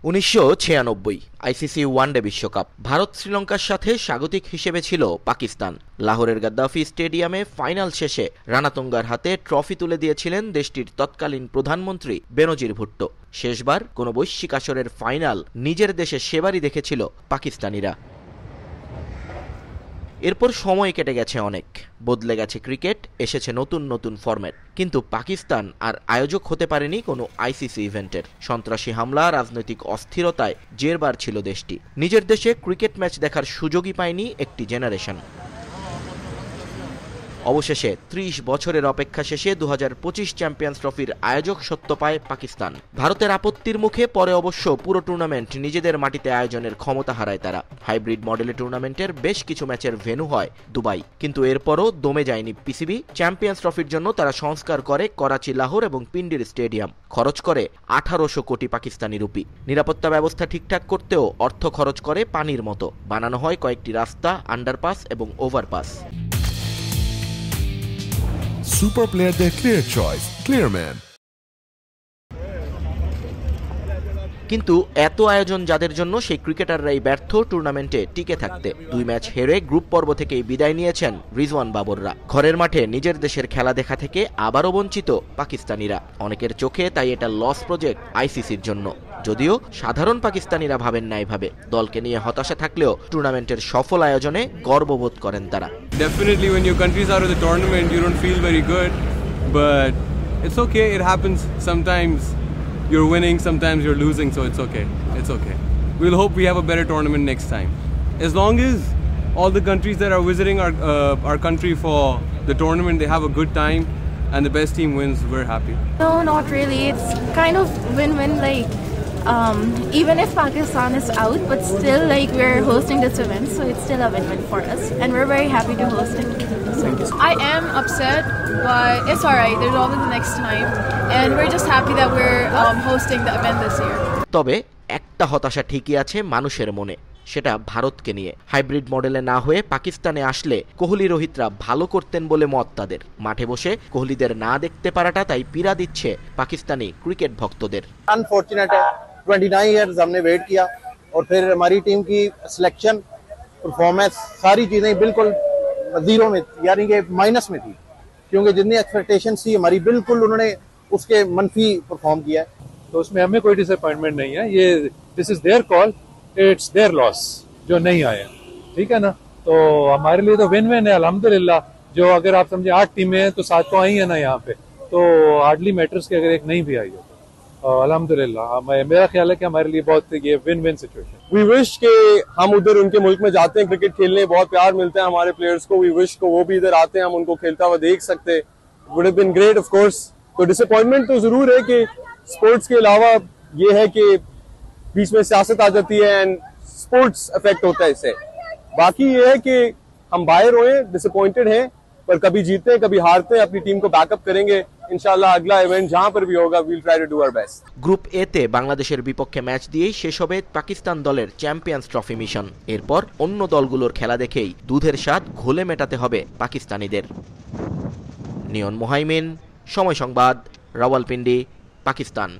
1996 ICC one day বিশ্বকাপ। ভারত শ্রীলঙ্কার সাথে স্বাগতিক হিসেবে ছিল পাকিস্তান। লাহোরের গাদ্দাফি স্টেডিয়ামে ফাইনাল শেষে রানাতুঙ্গার হাতে ট্রফি তুলে দিয়েছিলেন দেশটির তৎকালীন প্রধানমন্ত্রী বেনজির ভুট্টো। শেষবার কোনো বৈশ্বিক আসরের ফাইনাল নিজের দেশে সেবারই দেখেছিল পাকিস্তানিরা। এরপর সময় কেটে গেছে অনেক, বদলে গেছে ক্রিকেট, এসেছে নতুন নতুন ফরম্যাট, কিন্তু পাকিস্তান আর আয়োজক হতে পারেনি কোনো আইসিসি ইভেন্টের। সন্ত্রাসী হামলা, রাজনৈতিক অস্থিরতায় জেরবার ছিল দেশটি। নিজের দেশে ক্রিকেট ম্যাচ দেখার সুযোগই পায়নি একটি জেনারেশন। অবশেষে ৩০ বছরের অপেক্ষা শেষে ২০২৫ চ্যাম্পিয়ন্স ট্রফির আয়োজক সত্য পায় পাকিস্তান। ভারতের আপত্তির মুখে পরে অবশ্য পুরো টুর্নামেন্ট নিজেদের মাটিতে আয়োজনের ক্ষমতা হারায় তারা। হাইব্রিড মডেলে টুর্নামেন্টের বেশ কিছু ম্যাচের ভেন্যু হয় দুবাই, কিন্তু এরপরও দমে যায়নি পিসিবি। চ্যাম্পিয়ন্স ট্রফির জন্য তারা সংস্কার করে করাচি, লাহোর এবং পিন্ডির স্টেডিয়াম, খরচ করে ১৮০০ কোটি পাকিস্তানি রুপি। নিরাপত্তা ব্যবস্থা ঠিকঠাক করতেও অর্থ খরচ করে পানির মতো। বানানো হয় কয়েকটি রাস্তা, আন্ডারপাস এবং ওভারপাস। সুপার প্লেয়ারদের ক্লিয়ার চয়েস, ক্লিয়ারম্যান। কিন্তু এত আয়োজন যাদের জন্য, সেই ক্রিকেটাররাই ব্যর্থ টুর্নামেন্টে টিকে থাকতে। ২ ম্যাচ হেরে গ্রুপ পর্ব থেকেই বিদায় নিয়েছেন রিজওয়ান বাবররা। ঘরের মাঠে নিজের দেশের খেলা দেখা থেকে আবারও বঞ্চিত পাকিস্তানিরা। অনেকের চোখে তাই এটা লস প্রজেক্ট আইসিসির জন্য। যদিও সাধারণ পাকিস্তানিরা ভাবেন না এভাবে। দলকে নিয়ে হতাশা থাকলেও টুর্নামেন্টের সফল আয়োজনে গর্ববোধ করেন তারা। Definitely when your country's out of the tournament you don't feel very good, but it's okay, it happens. Sometimes you're winning, sometimes you're losing, so it's okay. It's okay. We'll hope we have a better tournament next time. As long as all the countries that are visiting our country for the tournament, they have a good time and the best team wins, we're happy. No, not really. It's kind of win-win, like even if Pakistan is out, but still like we're hosting this event, so it's still a win-win for us and we're very happy to host it. I am upset, but it's alright. There's always the next time and we're just happy that we're hosting the event this year. তবে একটা হতাশা ঠিকই আছে মানুষের মনে, সেটা ভারতকে নিয়ে। হাইব্রিড মডেলে না হয়ে পাকিস্তানে আসলে কোহলি রোহিতরা ভালো করতেন বলে মত তাদের। মাঠে বসে কোহলিদের না দেখতে পারাটা তাই পীড়া দিচ্ছে পাকিস্তানি ক্রিকেট ভক্তদের। अनफॉर्चुनेट है, 29 ईयर्स हमने वेट किया और फिर हमारी टीम की सिलेक्शन, परफॉर्मेंस, सारी चीजें बिल्कुल जीरो में, यानी कि माइनस में थी, क्योंकि जितनी एक्सपेक्टेशन थी हमारी बिल्कुल उन्होंने उसके मनफी परफॉर्म किया है। तो उसमें हमें कोई डिसअपॉइंटमेंट नहीं है। ये this is their call, it's their loss जो नहीं आए, ठीक है ना। तो हमारे लिए तो विन विन है अल्हम्दुलिल्लाह। जो अगर आप समझे 8 टीमें हैं तो 7 तो आई है ना यहाँ पे, तो हार्डली मैटर्स के अगर एक नहीं भी आई हो तो अल्हम्दुलिल्लाह। मेरा ख्याल है कि हमारे लिए बहुत ये win win situation. We wish कि हम उधर उनके मुल्क में जाते हैं क्रिकेट खेलने, बहुत प्यार मिलता है हमारे प्लेयर्स को। We wish को वो भी इधर आते हैं, हम उनको खेलता हुआ देख सकते। Would have been great of course। तो डिसअपॉइंटमेंट तो जरूर है कि स्पोर्ट्स के अलावा ये है कि बीच में सियासत आ जाती है एंड स्पोर्ट्स इफेक्ट होता है इससे। बाकी ये है कि हम बाहर हुए, डिसअपॉइंटेड हैं, पर कभी जीतते हैं कभी हारते हैं, अपनी टीम को बैकअप करेंगे इंशाल्लाह। अगला इवेंट जहां पर भी होगा we'll try to do our best। Group এ তে বাংলাদেশের বিপক্ষে ম্যাচ দিয়েই শেষ হবে পাকিস্তান দলের চ্যাম্পিয়ন্স ট্রফি মিশন। এরপর অন্য দলগুলোর খেলা দেখেই দুধের স্বাদ ঘোলে মেটাতে হবে পাকিস্তানিদের। নিয়ন মোহাইমিন, সময় সংবাদ, রাওয়ালপিন্ডি, পাকিস্তান।